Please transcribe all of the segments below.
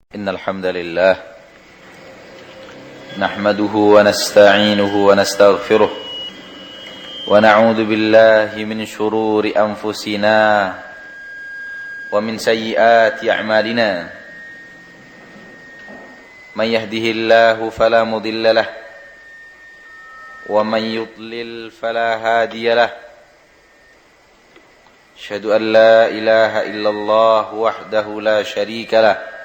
إن الحمد لله نحمده ونستعينه ونستغفره ونعوذ بالله من شرور أنفسنا ومن سيئات أعمالنا من يهده الله فلا مضل له ومن يضلل فلا هادي له أشهد أن لا إله إلا الله وحده لا شريك له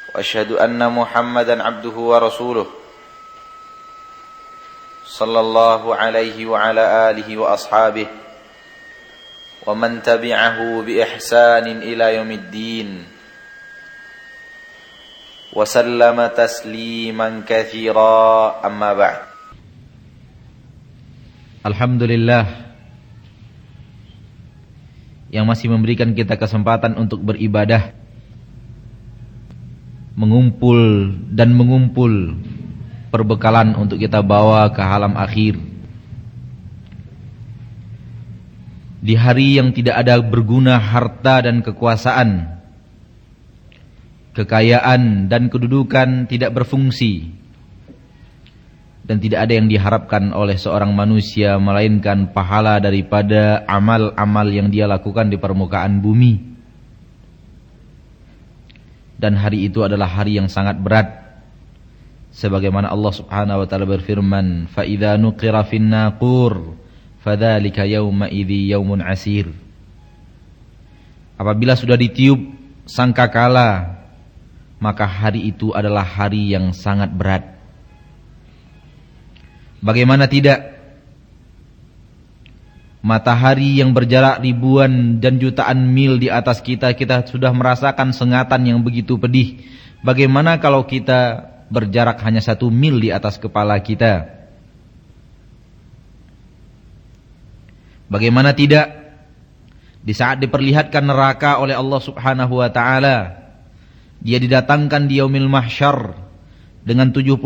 وأشهد أن محمدا عبده ورسوله صلى الله عليه وعلى آله وأصحابه ومن تبعه بإحسان إلى يوم الدين وسلم تسليما كثيرا أما بعد. Alhamdulillah yang masih memberikan kita kesempatan untuk beribadah, mengumpul perbekalan untuk kita bawa ke alam akhir. Di hari yang tidak ada berguna harta dan kekuasaan, kekayaan dan kedudukan tidak berfungsi, dan tidak ada yang diharapkan oleh seorang manusia melainkan pahala daripada amal-amal yang dia lakukan di permukaan bumi. Dan hari itu adalah hari yang sangat berat, sebagaimana Allah Subhanahu wa taala berfirman, fa idza nuqira fin naqur fadzalika yauma idzi yaumun asir. Apabila sudah ditiup sangkakala, maka hari itu adalah hari yang sangat berat. Bagaimana tidak, matahari yang berjarak ribuan dan jutaan mil di atas kita, kita sudah merasakan sengatan yang begitu pedih. Bagaimana kalau kita berjarak hanya 1 mil di atas kepala kita? Bagaimana tidak, di saat diperlihatkan neraka oleh Allah Subhanahu wa ta'ala, dia didatangkan di yaumil mahsyar dengan 70.000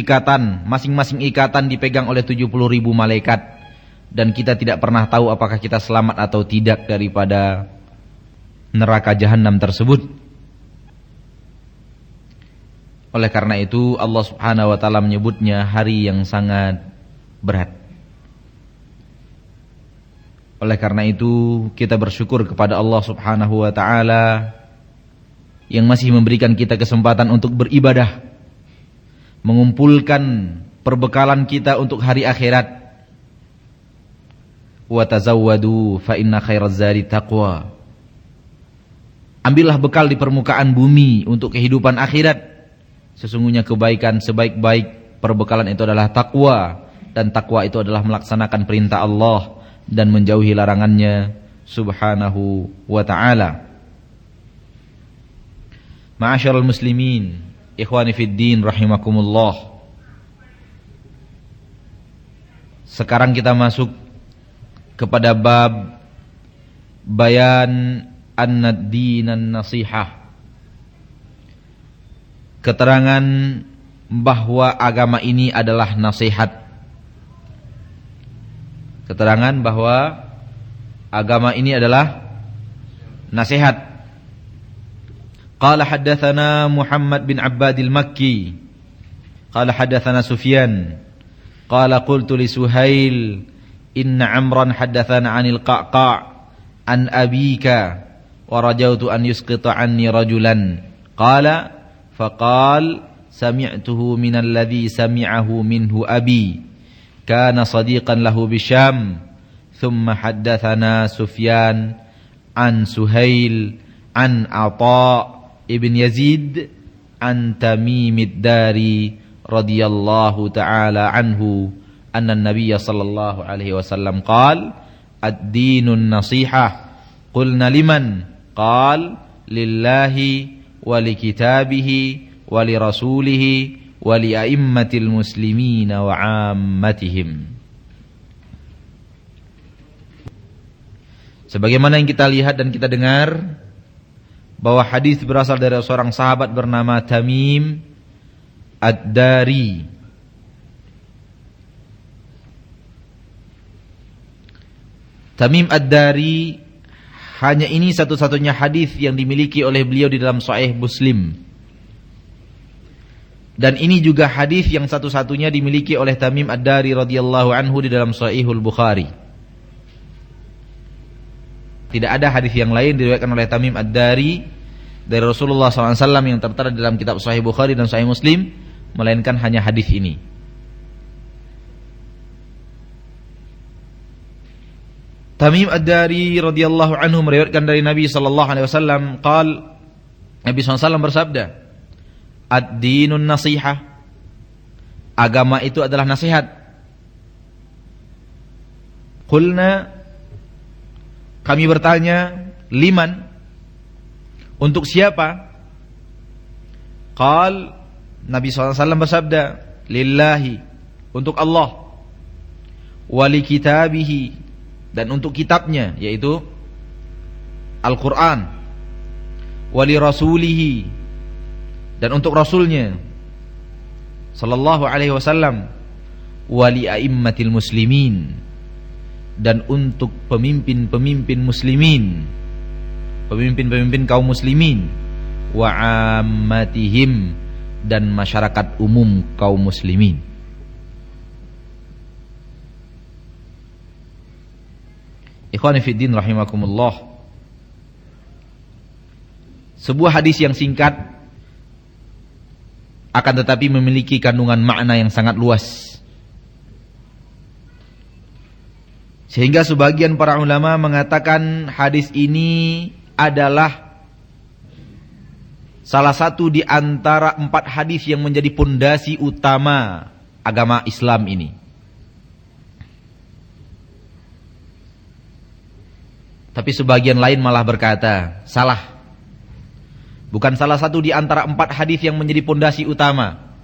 ikatan, masing-masing ikatan dipegang oleh 70.000 malaikat. Dan kita tidak pernah tahu apakah kita selamat atau tidak daripada neraka jahanam tersebut. Oleh karena itu Allah Subhanahu wa ta'ala menyebutnya hari yang sangat berat. Oleh karena itu kita bersyukur kepada Allah Subhanahu wa ta'ala yang masih memberikan kita kesempatan untuk beribadah, mengumpulkan perbekalan kita untuk hari akhirat. Wa tazawwadu fa inna khairaz zadi taqwa. Ambillah bekal di permukaan bumi untuk kehidupan akhirat. Sesungguhnya kebaikan sebaik-baik perbekalan itu adalah takwa, dan takwa itu adalah melaksanakan perintah Allah dan menjauhi larangannya Subhanahu wa ta'ala. Ma'asyiral muslimin, ikhwani fid din rahimakumullah. Sekarang kita masuk kepada bab bayan an-dinan nasihah, keterangan bahwa agama ini adalah nasihat. Keterangan bahwa agama ini adalah nasihat. Qala haddatsana Muhammad bin Abbadil Makki qala haddatsana Sufyan qala qultu li Suhail inna Amran haddatsana 'anil Qa'qa' an abika wa rajautu an yusqita 'anni rajulan qala faqal sami'tuhu min alladhi sami'ahu minhu abi kana sadiqan lahu bisyam thumma haddatsana Sufyan an Suhail an Atha ibn Yazid an Tamimid Dari radhiyallahu ta'ala anhu anna an-nabiy sallallahu alaihi wasallam qala ad-dinun nasihah qulna liman qala lillahi wa li kitabihi wa li rasulihi wa li a'immatil muslimina wa 'ammatihim. Sebagaimana yang kita lihat dan kita dengar bahwa hadis berasal dari seorang sahabat bernama Tamim Ad-Dari. Tamim Ad-Dari hanya ini satu-satunya hadis yang dimiliki oleh beliau di dalam Sahih Muslim. Dan ini juga hadis yang satu-satunya dimiliki oleh Tamim Ad-Dari radhiyallahu anhu di dalam Sahihul Bukhari. Tidak ada hadis yang lain diriwayatkan oleh Tamim Ad-Dari dari Rasulullah SAW yang tertera dalam kitab Sahih Bukhari dan Sahih Muslim, melainkan hanya hadis ini. Tamim Ad-Dari radhiyallahu anhu meriwayatkan dari Nabi sallallahu alaihi wasallam, Nabi SAW bersabda, "Ad-dinun nasihah." Agama itu adalah nasihat. Qulna, kami bertanya, liman? Untuk siapa? Qal, Nabi SAW bersabda, lillahi, untuk Allah, wali kitabihi, dan untuk kitabnya, yaitu Al-Quran, wali rasulihi, dan untuk rasulnya sallallahu alaihi wasallam, wali a'immatil muslimin, dan untuk pemimpin-pemimpin muslimin, pemimpin-pemimpin kaum muslimin, wa ammatihim, dan masyarakat umum kaum muslimin. Ikhwani fi din rahimakumullah. Sebuah hadis yang singkat akan tetapi memiliki kandungan makna yang sangat luas. Sehingga sebagian para ulama mengatakan hadis ini adalah salah satu di antara 4 hadis yang menjadi pondasi utama agama Islam ini. Tapi sebagian lain malah berkata, salah. Bukan salah satu di antara 4 hadis yang menjadi pondasi utama.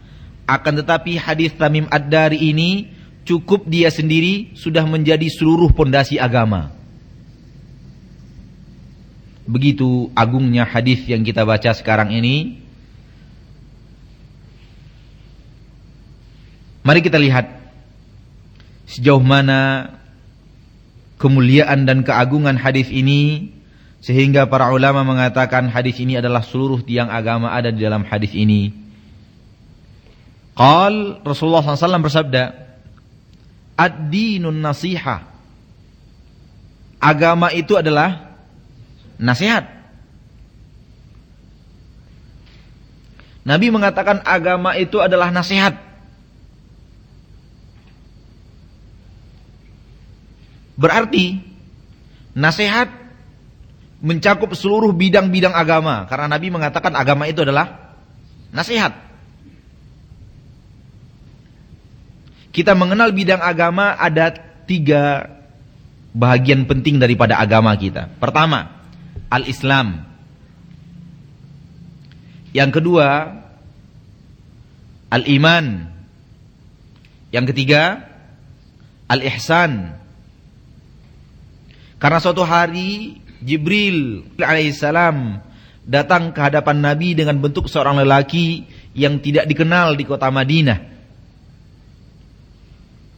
Akan tetapi hadis Tamim Ad-Dari ini cukup dia sendiri sudah menjadi seluruh pondasi agama. Begitu agungnya hadis yang kita baca sekarang ini. Mari kita lihat sejauh mana kemuliaan dan keagungan hadis ini, sehingga para ulama mengatakan hadis ini adalah seluruh tiang agama ada di dalam hadis ini. Qal, Rasulullah SAW bersabda, ad-dinun nasihah. Agama itu adalah nasihat. Nabi mengatakan agama itu adalah nasihat. Berarti nasihat mencakup seluruh bidang-bidang agama, karena Nabi mengatakan agama itu adalah nasihat. Kita mengenal bidang agama ada 3 bahagian penting daripada agama kita. Pertama, al-Islam. Yang kedua, al-iman. Yang ketiga, al-ihsan. Karena suatu hari Jibril alaihissalam datang ke hadapan Nabi dengan bentuk seorang lelaki yang tidak dikenal di kota Madinah.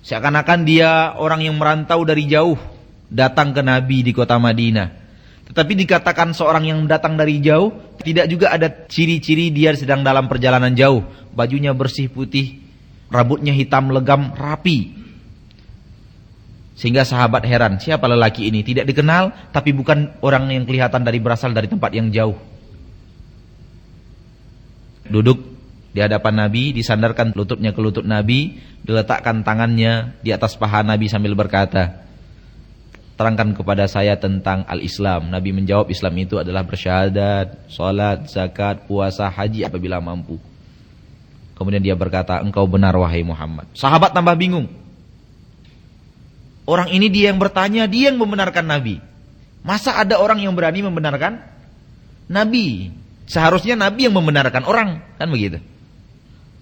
Seakan-akan dia orang yang merantau dari jauh datang ke Nabi di kota Madinah. Tetapi dikatakan seorang yang datang dari jauh, tidak juga ada ciri-ciri dia sedang dalam perjalanan jauh. Bajunya bersih putih, rambutnya hitam legam rapi. Sehingga sahabat heran, siapa lelaki ini? Tidak dikenal, tapi bukan orang yang kelihatan berasal dari tempat yang jauh. Duduk di hadapan Nabi, disandarkan lututnya ke lutut Nabi, diletakkan tangannya di atas paha Nabi sambil berkata, terangkan kepada saya tentang al-Islam. Nabi menjawab, Islam itu adalah bersyahadat, salat, zakat, puasa, haji apabila mampu. Kemudian dia berkata, engkau benar wahai Muhammad. Sahabat tambah bingung. Orang ini dia yang bertanya, dia yang membenarkan Nabi. Masa ada orang yang berani membenarkan Nabi? Seharusnya Nabi yang membenarkan orang, kan begitu.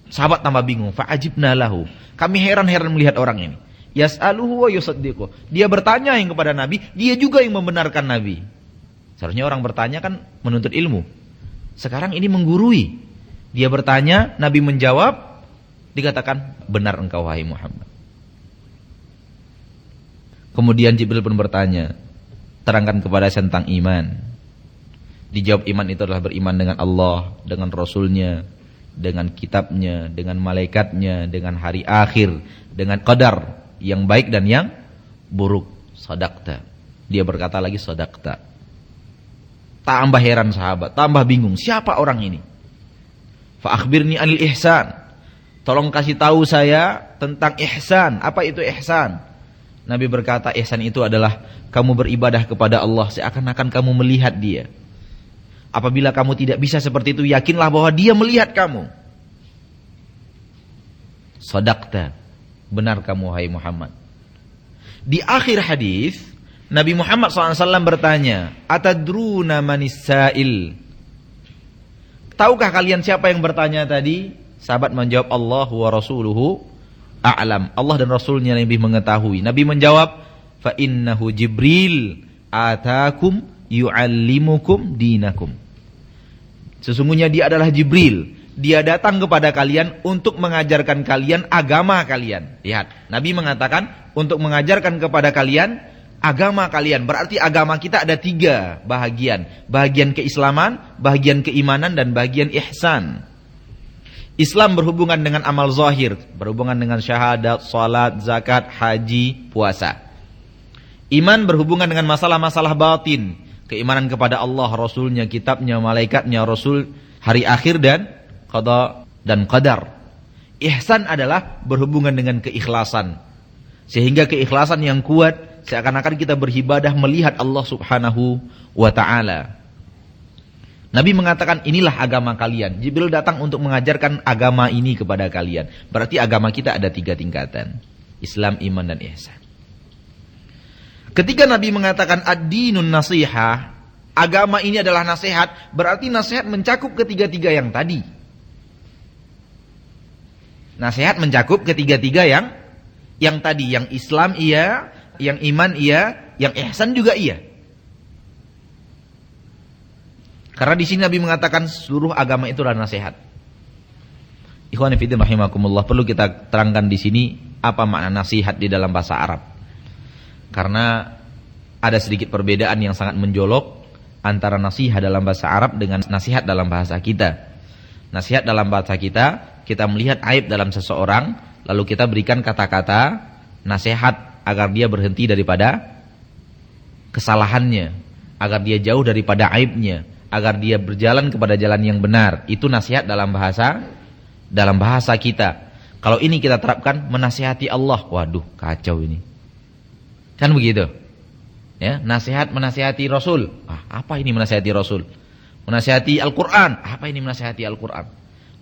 Sahabat tambah bingung, fa'ajibna lahu. Kami heran-heran melihat orang ini. Yas'aluhu wa yusaddiquh. Dia bertanya yang kepada Nabi, dia juga yang membenarkan Nabi. Seharusnya orang bertanya kan menuntut ilmu. Sekarang ini menggurui. Dia bertanya, Nabi menjawab, dikatakan benar engkau wahai Muhammad. Kemudian Jibril pun bertanya, terangkan kepada saya tentang iman. Dijawab iman itu adalah beriman dengan Allah, dengan Rasulnya, dengan kitabnya, dengan malaikatnya, dengan hari akhir, dengan qadar yang baik dan yang buruk. Sadaqta. Dia berkata lagi sadaqta. Tambah heran sahabat, tambah bingung, siapa orang ini? Fa akhbirni anil ihsan. Tolong kasih tahu saya tentang ihsan. Apa itu ihsan? Nabi berkata, ihsan itu adalah kamu beribadah kepada Allah seakan-akan kamu melihat dia. Apabila kamu tidak bisa seperti itu, yakinlah bahwa dia melihat kamu. Sadaqta. Benar kamu, hai Muhammad. Di akhir hadis, Nabi Muhammad SAW bertanya, atadruna manis sa'il? Tahukah kalian siapa yang bertanya tadi? Sahabat menjawab, Allah wa rasuluhu a'lam. Allah dan Rasulnya lebih mengetahui. Nabi menjawab, fa innahu Jibril atakum yu'allimukum dinakum. Sesungguhnya dia adalah Jibril. Dia datang kepada kalian untuk mengajarkan kalian agama kalian. Lihat, Nabi mengatakan untuk mengajarkan kepada kalian agama kalian. Berarti agama kita ada 3 bahagian. Bahagian keislaman, bahagian keimanan, dan bahagian ihsan. Islam berhubungan dengan amal zahir, berhubungan dengan syahadat, salat, zakat, haji, puasa. Iman berhubungan dengan masalah-masalah batin, keimanan kepada Allah, Rasulnya, kitabnya, malaikatnya, Rasul, hari akhir, dan qada dan qadar. Ihsan adalah berhubungan dengan keikhlasan. Sehingga keikhlasan yang kuat, seakan-akan kita beribadah melihat Allah Subhanahu wa ta'ala. Nabi mengatakan, inilah agama kalian. Jibril datang untuk mengajarkan agama ini kepada kalian. Berarti agama kita ada 3 tingkatan. Islam, iman, dan ihsan. Ketika Nabi mengatakan ad-dinun nasihah, agama ini adalah nasihat, berarti nasihat mencakup ketiga-tiga yang tadi. Nasihat mencakup ketiga-tiga yang tadi. Yang Islam iya, yang iman iya, yang ihsan juga iya. Karena di sini Nabi mengatakan seluruh agama itu adalah nasihat. Ikhwan fillah rahimakumullah, perlu kita terangkan di sini apa makna nasihat di dalam bahasa Arab. Karena ada sedikit perbedaan yang sangat menjolok antara nasihat dalam bahasa Arab dengan nasihat dalam bahasa kita. Nasihat dalam bahasa kita, kita melihat aib dalam seseorang, lalu kita berikan kata-kata nasihat agar dia berhenti daripada kesalahannya, agar dia jauh daripada aibnya, agar dia berjalan kepada jalan yang benar. Itu nasihat dalam bahasa kita. Kalau ini kita terapkan menasihati Allah, waduh kacau ini. Kan begitu? Ya, nasihat menasihati Rasul. Apa ini menasihati Rasul? Menasihati Al-Qur'an. Apa ini menasihati Al-Qur'an?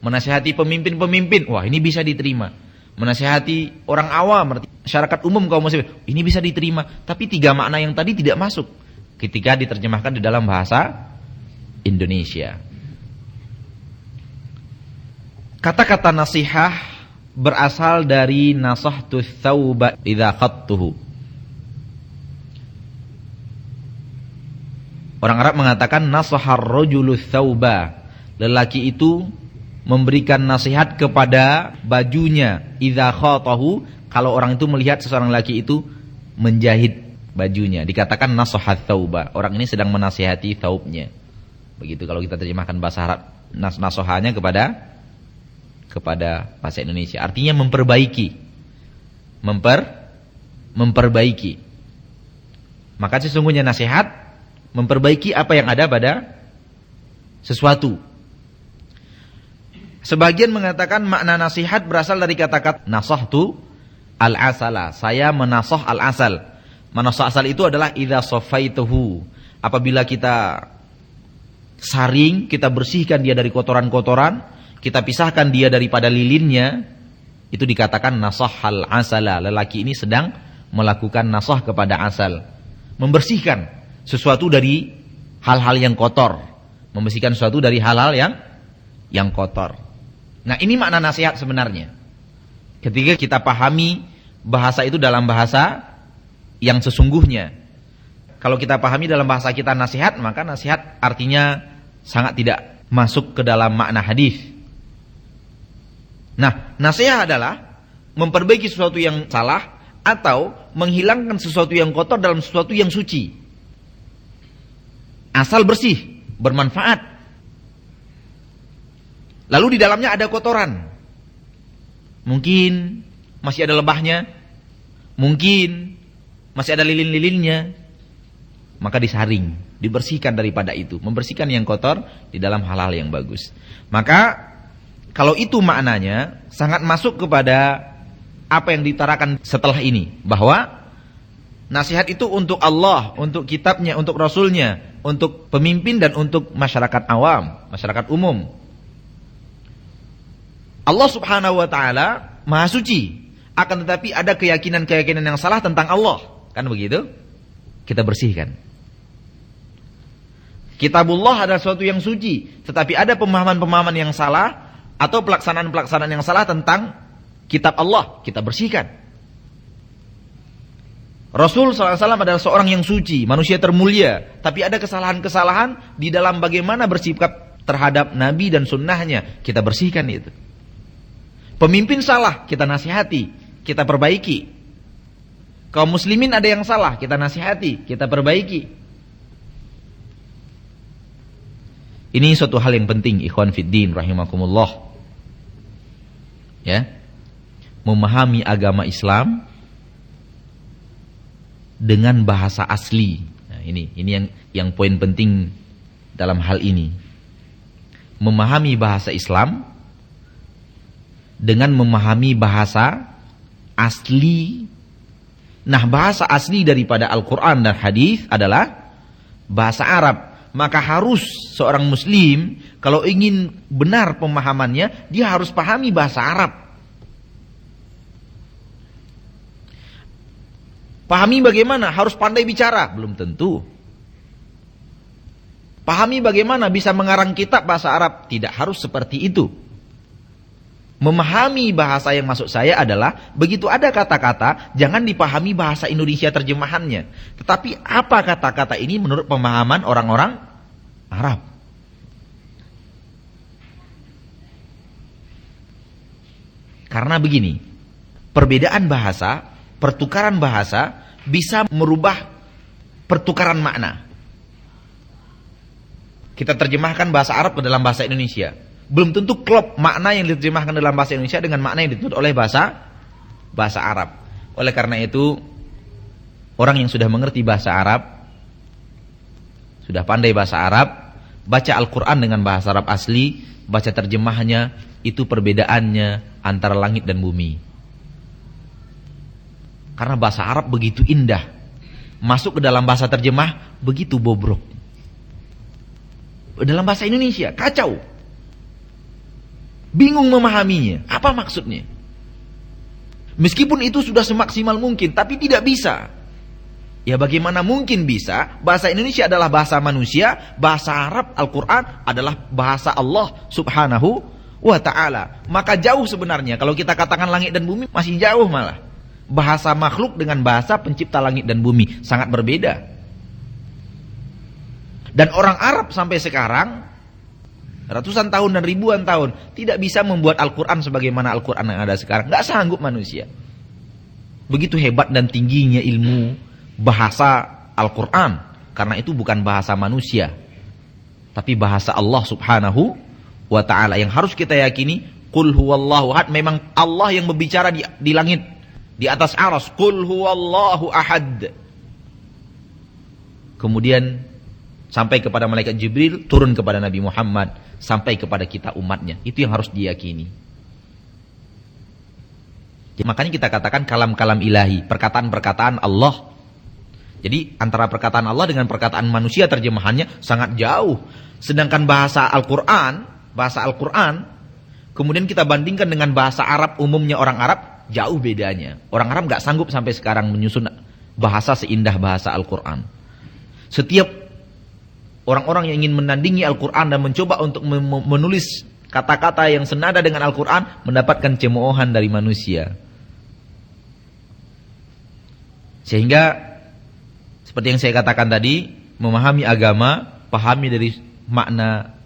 Menasihati pemimpin-pemimpin. Wah, ini bisa diterima. Menasihati orang awam, masyarakat umum kaum muslimin. Ini bisa diterima. Tapi 3 makna yang tadi tidak masuk ketika diterjemahkan di dalam bahasa Indonesia. Kata-kata nasihah berasal dari nasahtu thawba idza khattuhu. Orang Arab mengatakan nasahar rajulu thawba. Lelaki itu memberikan nasihat kepada bajunya idza khatahu, kalau orang itu melihat seseorang laki itu menjahit bajunya, dikatakan nasahat thawba. Orang ini sedang menasihati thawbnya. Begitu kalau kita terjemahkan bahasa Arab, nasohanya kepada bahasa Indonesia. Artinya memperbaiki. Memperbaiki. Maka sesungguhnya nasihat memperbaiki apa yang ada pada sesuatu. Sebagian mengatakan makna nasihat berasal dari kata-kata nasahtu al-asala. Saya menasah al-asal. Menasah asal itu adalah idza safaituhu. Apabila kita saring, kita bersihkan dia dari kotoran-kotoran, kita pisahkan dia daripada lilinnya, itu dikatakan nasahal asala. Lelaki ini sedang melakukan nasah kepada asal, membersihkan sesuatu dari hal-hal yang kotor, membersihkan sesuatu dari hal-hal yang kotor. Nah, ini makna nasihat sebenarnya. Ketika kita pahami bahasa itu dalam bahasa yang sesungguhnya. Kalau kita pahami dalam bahasa kita nasihat, maka nasihat artinya sangat tidak masuk ke dalam makna hadis. Nah, nasihat adalah memperbaiki sesuatu yang salah atau menghilangkan sesuatu yang kotor dalam sesuatu yang suci. Asal bersih, bermanfaat. Lalu di dalamnya ada kotoran. Mungkin masih ada lebahnya, mungkin masih ada lilin-lilinnya. Maka disaring, dibersihkan daripada itu, membersihkan yang kotor di dalam hal-hal yang bagus. Maka kalau itu maknanya sangat masuk kepada apa yang diutarakan setelah ini, bahwa nasihat itu untuk Allah, untuk kitabnya, untuk rasulnya, untuk pemimpin dan untuk masyarakat awam, masyarakat umum. Allah subhanahu wa ta'ala maha suci, akan tetapi ada keyakinan-keyakinan yang salah tentang Allah, kan begitu? Kita bersihkan. Kitabullah adalah sesuatu yang suci, tetapi ada pemahaman-pemahaman yang salah atau pelaksanaan-pelaksanaan yang salah tentang kitab Allah, kita bersihkan. Rasul SAW adalah seorang yang suci, manusia termulia, tapi ada kesalahan-kesalahan di dalam bagaimana bersikap terhadap Nabi dan sunnahnya, kita bersihkan itu. Pemimpin salah, kita nasihati, kita perbaiki. Kaum muslimin ada yang salah, kita nasihati, kita perbaiki. Ini suatu hal yang penting, ikhwan fiddin rahimakumullah. Ya. Memahami agama Islam dengan bahasa asli. Nah, ini yang poin penting dalam hal ini. Memahami bahasa Islam dengan memahami bahasa asli. Nah, bahasa asli daripada Al-Quran dan Hadis adalah bahasa Arab. Maka harus seorang muslim kalau ingin benar pemahamannya, dia harus pahami bahasa Arab. Pahami bagaimana? Harus pandai bicara? Belum tentu. Pahami bagaimana bisa mengarang kitab bahasa Arab? Tidak harus seperti itu. Memahami bahasa yang masuk saya adalah begitu ada kata-kata, jangan dipahami bahasa Indonesia terjemahannya, tetapi apa kata-kata ini menurut pemahaman orang-orang Arab. Karena begini, perbedaan bahasa, pertukaran bahasa bisa merubah pertukaran makna. Kita terjemahkan bahasa Arab ke dalam bahasa Indonesia, belum tentu klop makna yang diterjemahkan dalam bahasa Indonesia dengan makna yang ditutur oleh bahasa Arab. Oleh karena itu, orang yang sudah mengerti bahasa Arab, sudah pandai bahasa Arab, baca Al-Quran dengan bahasa Arab asli, baca terjemahnya, itu perbedaannya antara langit dan bumi. Karena bahasa Arab begitu indah, masuk ke dalam bahasa terjemah begitu bobrok. Dalam bahasa Indonesia kacau, bingung memahaminya, apa maksudnya. Meskipun itu sudah semaksimal mungkin, tapi tidak bisa. Ya bagaimana mungkin bisa? Bahasa Indonesia adalah bahasa manusia, bahasa Arab Al-Quran adalah bahasa Allah subhanahu wa ta'ala. Maka jauh sebenarnya, kalau kita katakan langit dan bumi masih jauh malah. Bahasa makhluk dengan bahasa pencipta langit dan bumi sangat berbeda. Dan orang Arab sampai sekarang, ratusan tahun dan ribuan tahun, tidak bisa membuat Al-Quran sebagaimana Al-Quran yang ada sekarang. Gak sanggup manusia. Begitu hebat dan tingginya ilmu bahasa Al-Quran. Karena itu bukan bahasa manusia, tapi bahasa Allah subhanahu wa ta'ala. Yang harus kita yakini, Qul huwallahu ahad. Memang Allah yang berbicara di langit, di atas aras. Qul huwallahu ahad. Kemudian sampai kepada malaikat Jibril, turun kepada Nabi Muhammad, sampai kepada kita umatnya. Itu yang harus diyakini. Makanya kita katakan kalam-kalam ilahi, perkataan-perkataan Allah. Jadi antara perkataan Allah dengan perkataan manusia terjemahannya sangat jauh. Sedangkan bahasa Al-Quran, kemudian kita bandingkan dengan bahasa Arab umumnya orang Arab, jauh bedanya. Orang Arab gak sanggup sampai sekarang menyusun bahasa seindah bahasa Al-Quran. Setiap orang-orang yang ingin menandingi Al-Quran dan mencoba untuk menulis kata-kata yang senada dengan Al-Quran, mendapatkan cemoohan dari manusia. Sehingga seperti yang saya katakan tadi, memahami agama, pahami dari makna,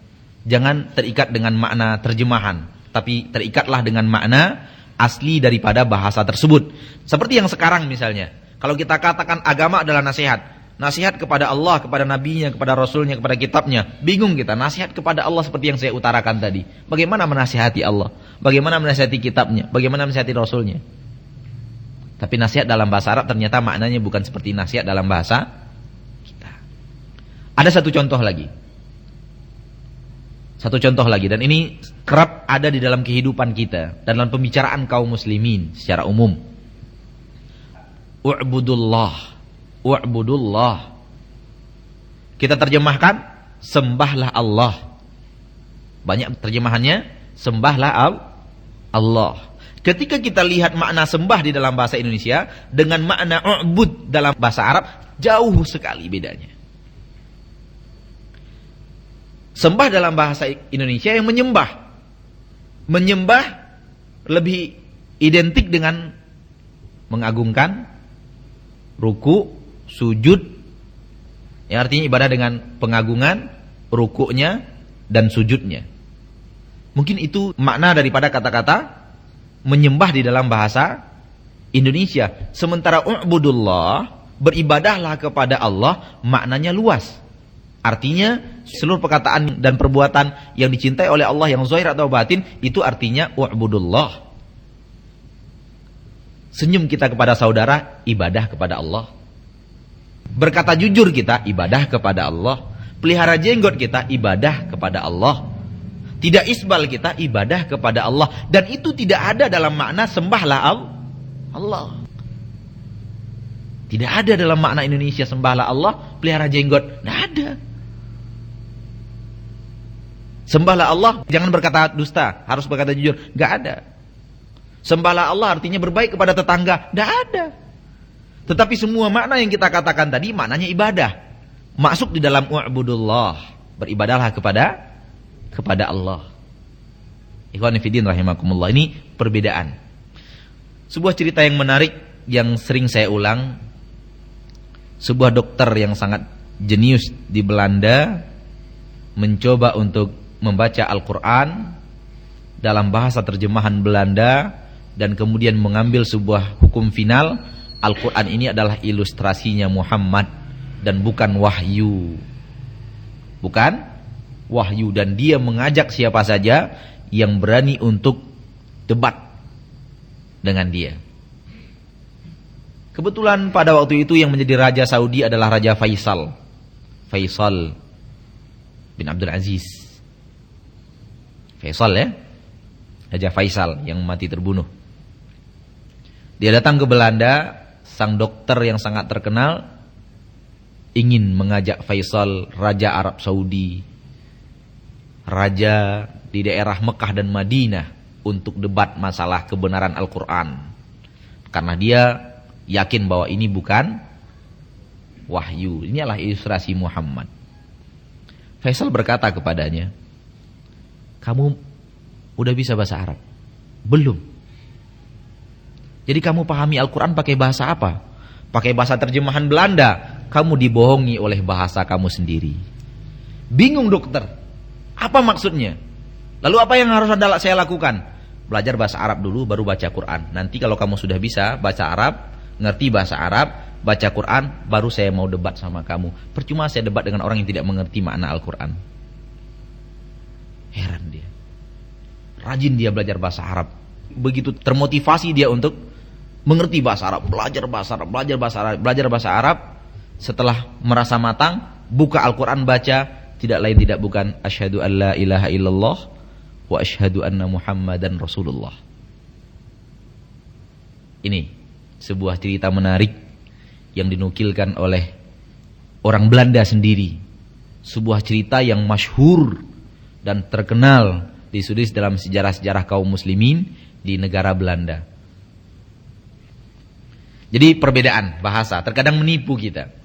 jangan terikat dengan makna terjemahan, tapi terikatlah dengan makna asli daripada bahasa tersebut. Seperti yang sekarang misalnya, kalau kita katakan agama adalah nasihat, Nasihat kepada Allah, kepada nabinya, kepada rasulnya, kepada kitabnya. Bingung kita, nasihat kepada Allah seperti yang saya utarakan tadi. Bagaimana menasihati Allah? Bagaimana menasihati kitabnya? Bagaimana menasihati rasulnya? Tapi nasihat dalam bahasa Arab ternyata maknanya bukan seperti nasihat dalam bahasa kita. Ada satu contoh lagi. Satu contoh lagi, dan ini kerap ada di dalam kehidupan kita, dalam pembicaraan kaum muslimin secara umum. U'budullah. U'budullah. Kita terjemahkan, sembahlah Allah. Banyak terjemahannya, sembahlah Allah. Ketika kita lihat makna sembah di dalam bahasa Indonesia dengan makna u'bud dalam bahasa Arab, jauh sekali bedanya. Sembah dalam bahasa Indonesia yang menyembah. Menyembah lebih identik dengan mengagungkan, ruku, sujud. Yang artinya ibadah dengan pengagungan, rukuknya, dan sujudnya. Mungkin itu makna daripada kata-kata menyembah di dalam bahasa Indonesia. Sementara u'budullah, beribadahlah kepada Allah, maknanya luas. Artinya seluruh perkataan dan perbuatan yang dicintai oleh Allah yang zahir atau batin, itu artinya u'budullah. Senyum kita kepada saudara, ibadah kepada Allah. Berkata jujur kita, ibadah kepada Allah. Pelihara jenggot kita, ibadah kepada Allah. Tidak isbal kita, ibadah kepada Allah. Dan itu tidak ada dalam makna sembahlah Allah. Tidak ada dalam makna Indonesia sembahlah Allah, pelihara jenggot. Tidak ada. Sembahlah Allah, jangan berkata dusta, harus berkata jujur. Tidak ada. Sembahlah Allah artinya berbaik kepada tetangga. Tidak ada. Tetapi semua makna yang kita katakan tadi, maknanya ibadah. Masuk di dalam u'budullah. Beribadahlah kepada Allah. Ikhwan fillah rahimakumullah. Ini perbedaan. Sebuah cerita yang menarik yang sering saya ulang. Sebuah dokter yang sangat jenius di Belanda mencoba untuk membaca Al-Quran dalam bahasa terjemahan Belanda dan kemudian mengambil sebuah hukum final. Al-Quran ini adalah ilustrasinya Muhammad dan bukan wahyu. Bukan wahyu. Dan dia mengajak siapa saja yang berani untuk debat dengan dia. Kebetulan pada waktu itu yang menjadi Raja Saudi adalah Raja Faisal. Faisal bin Abdul Aziz. Faisal ya. Raja Faisal yang mati terbunuh. Dia datang ke Belanda. Sang dokter yang sangat terkenal ingin mengajak Faisal, Raja Arab Saudi, Raja di daerah Mekah dan Madinah, untuk debat masalah kebenaran Al-Quran. Karena dia yakin bahwa ini bukan wahyu, ini adalah ilustrasi Muhammad. Faisal berkata kepadanya, "Kamu udah bisa bahasa Arab?" "Belum." "Jadi kamu pahami Al-Quran pakai bahasa apa?" "Pakai bahasa terjemahan Belanda." "Kamu dibohongi oleh bahasa kamu sendiri." Bingung dokter. Apa maksudnya? Lalu apa yang harus saya lakukan? Belajar bahasa Arab dulu baru baca Quran. Nanti kalau kamu sudah bisa baca Arab, ngerti bahasa Arab, baca Quran, baru saya mau debat sama kamu. Percuma saya debat dengan orang yang tidak mengerti makna Al-Quran. Heran dia. Rajin dia belajar bahasa Arab. Begitu termotivasi dia untuk mengerti bahasa Arab, belajar bahasa Arab, belajar bahasa Arab. Setelah merasa matang, buka Al-Quran baca, tidak lain tidak bukan asyhadu an la ilaha illallah wa asyhadu anna Muhammadan Rasulullah. Ini sebuah cerita menarik yang dinukilkan oleh orang Belanda sendiri. Sebuah cerita yang masyhur dan terkenal ditulis dalam sejarah-sejarah kaum muslimin di negara Belanda. Jadi perbedaan bahasa terkadang menipu kita.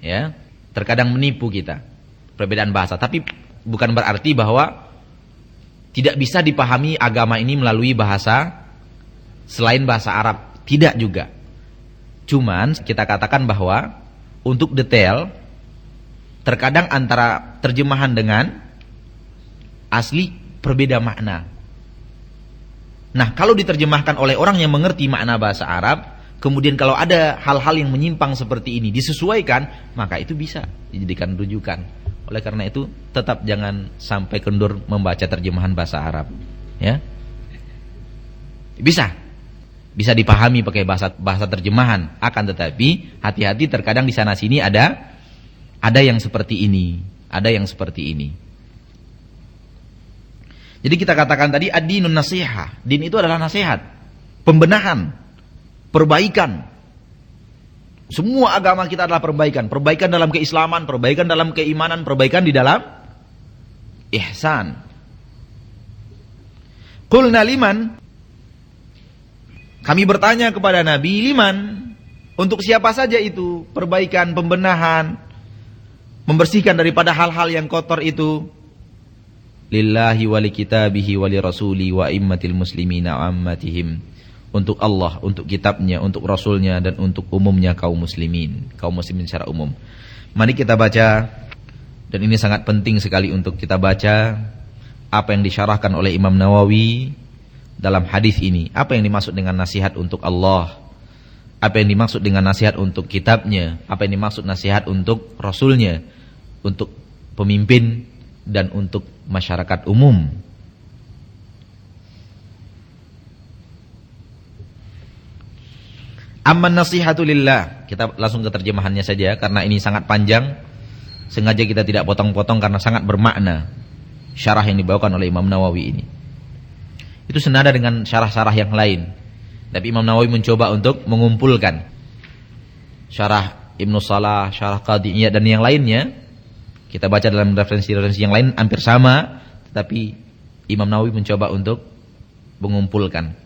Ya, terkadang menipu kita. Perbedaan bahasa, tapi bukan berarti bahwa tidak bisa dipahami agama ini melalui bahasa selain bahasa Arab. Tidak juga. Cuman kita katakan bahwa untuk detail terkadang antara terjemahan dengan asli berbeda makna. Nah, kalau diterjemahkan oleh orang yang mengerti makna bahasa Arab, kemudian kalau ada hal-hal yang menyimpang seperti ini disesuaikan, maka itu bisa dijadikan rujukan. Oleh karena itu tetap jangan sampai kendur membaca terjemahan bahasa Arab, ya. Bisa dipahami pakai bahasa terjemahan, akan tetapi hati-hati, terkadang di sana sini ada yang seperti ini, Jadi kita katakan tadi ad-dinun nasihah. Din itu adalah nasihat, pembenahan, perbaikan. Semua agama kita adalah perbaikan. Perbaikan dalam keislaman, perbaikan dalam keimanan, perbaikan di dalam ihsan. Qulna liman, kami bertanya kepada Nabi, liman, untuk siapa saja itu perbaikan, pembenahan, membersihkan daripada hal-hal yang kotor itu? Lillahi wa li kitabihi wa li rasuli wa immatil muslimina wa ammatihim. Untuk Allah, untuk kitabnya, untuk rasulnya, dan untuk umumnya kaum muslimin secara umum. Mari kita baca, dan ini sangat penting sekali untuk kita baca apa yang disyarahkan oleh Imam Nawawi dalam hadis ini. Apa yang dimaksud dengan nasihat untuk Allah, apa yang dimaksud dengan nasihat untuk kitabnya, apa yang dimaksud nasihat untuk rasulnya, untuk pemimpin, dan untuk masyarakat umum. Amman nasihatu lillah. Kita langsung ke terjemahannya saja karena ini sangat panjang. Sengaja kita tidak potong-potong karena sangat bermakna syarah yang dibawakan oleh Imam Nawawi ini. Itu senada dengan syarah-syarah yang lain. Tapi Imam Nawawi mencoba untuk mengumpulkan syarah Ibnu Salah, syarah Qadiyah, dan yang lainnya. Kita baca dalam referensi-referensi yang lain hampir sama, tetapi Imam Nawawi mencoba untuk mengumpulkan.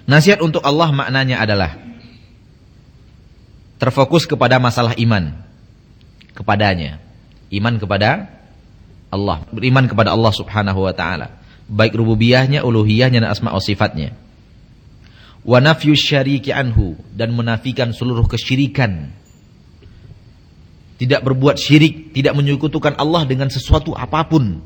Nasihat untuk Allah maknanya adalah terfokus kepada masalah iman kepadanya. Iman kepada Allah, beriman kepada Allah Subhanahu wa taala, baik rububiyahnya, uluhiyahnya, dan asma wa sifatnya. Wa nafyus syariki anhu, dan menafikan seluruh kesyirikan. Tidak berbuat syirik, tidak menyekutukan Allah dengan sesuatu apapun.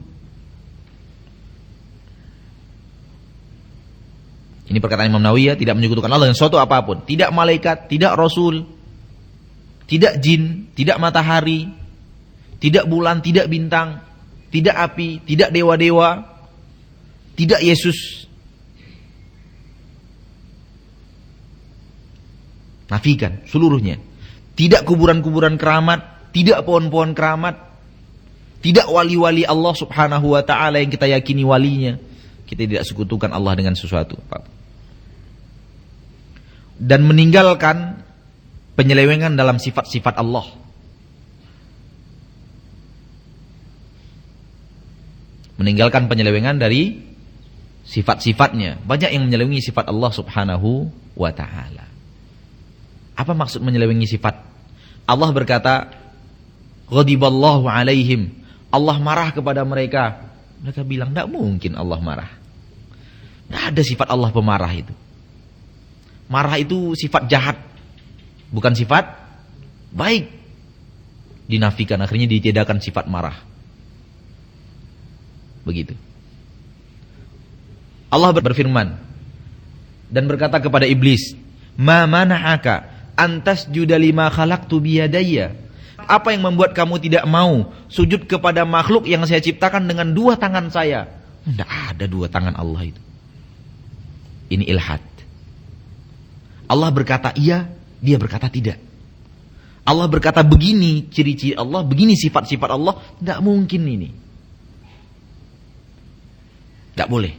Ini perkataan Imam Nawawi, ya, tidak menyekutukan Allah dengan sesuatu apapun. Tidak malaikat, tidak rasul, tidak jin, tidak matahari, tidak bulan, tidak bintang, tidak api, tidak dewa-dewa, tidak Yesus. Nafikan seluruhnya. Tidak kuburan-kuburan keramat, tidak pohon-pohon keramat, tidak wali-wali Allah Subhanahu wa ta'ala yang kita yakini walinya. Kita tidak sekutukan Allah dengan sesuatu. Dan meninggalkan penyelewengan dalam sifat-sifat Allah. Meninggalkan penyelewengan dari sifat-sifatnya. Banyak yang menyelewengi sifat Allah Subhanahu wa ta'ala. Apa maksud menyelewengi sifat? Allah berkata, ghadiballahu alaihim, Allah marah kepada mereka. Mereka bilang, tidak mungkin Allah marah. Tidak ada sifat Allah pemarah itu. Marah itu sifat jahat, bukan sifat baik. Dinafikan, akhirnya ditiadakan sifat marah. Begitu. Allah berfirman dan berkata kepada iblis, ma mana'aka antasjuda lima khalaqtu biyadayya. Apa yang membuat kamu tidak mau sujud kepada makhluk yang saya ciptakan dengan dua tangan saya? Tidak ada dua tangan Allah itu. Ini ilhad. Allah berkata iya, dia berkata tidak. Allah berkata begini ciri-ciri Allah, begini sifat-sifat Allah, tidak mungkin ini. Tidak boleh.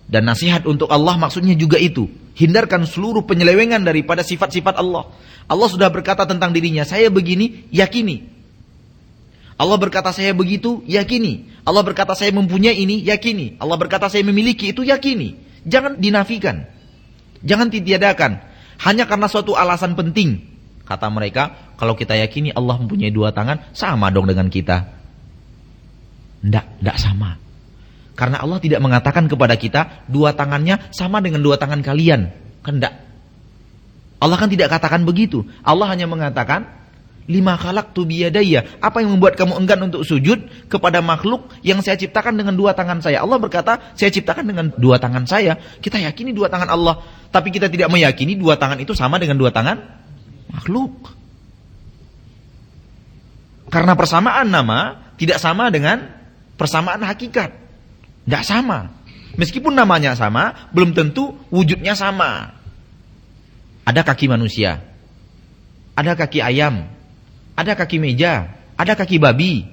Dan nasihat untuk Allah maksudnya juga itu. Hindarkan seluruh penyelewengan daripada sifat-sifat Allah. Allah sudah berkata tentang dirinya, saya begini, yakini. Allah berkata saya begitu, yakini. Allah berkata saya mempunyai ini, yakini. Allah berkata saya memiliki itu, yakini. Jangan dinafikan. Jangan ditiadakan. Hanya karena suatu alasan penting. Kata mereka, kalau kita yakini Allah mempunyai dua tangan, sama dong dengan kita. Tidak sama. Karena Allah tidak mengatakan kepada kita, dua tangannya sama dengan dua tangan kalian. Kan tidak. Allah kan tidak katakan begitu. Allah hanya mengatakan, Lima khalaqtu biyadayya. Apa yang membuat kamu enggan untuk sujud kepada makhluk yang saya ciptakan dengan dua tangan saya? Allah berkata, saya ciptakan dengan dua tangan saya. Kita yakini dua tangan Allah. Tapi kita tidak meyakini dua tangan itu sama dengan dua tangan makhluk. Karena persamaan nama tidak sama dengan persamaan hakikat. Tidak sama. Meskipun namanya sama, belum tentu wujudnya sama. Ada kaki manusia, ada kaki ayam, ada kaki meja, ada kaki babi,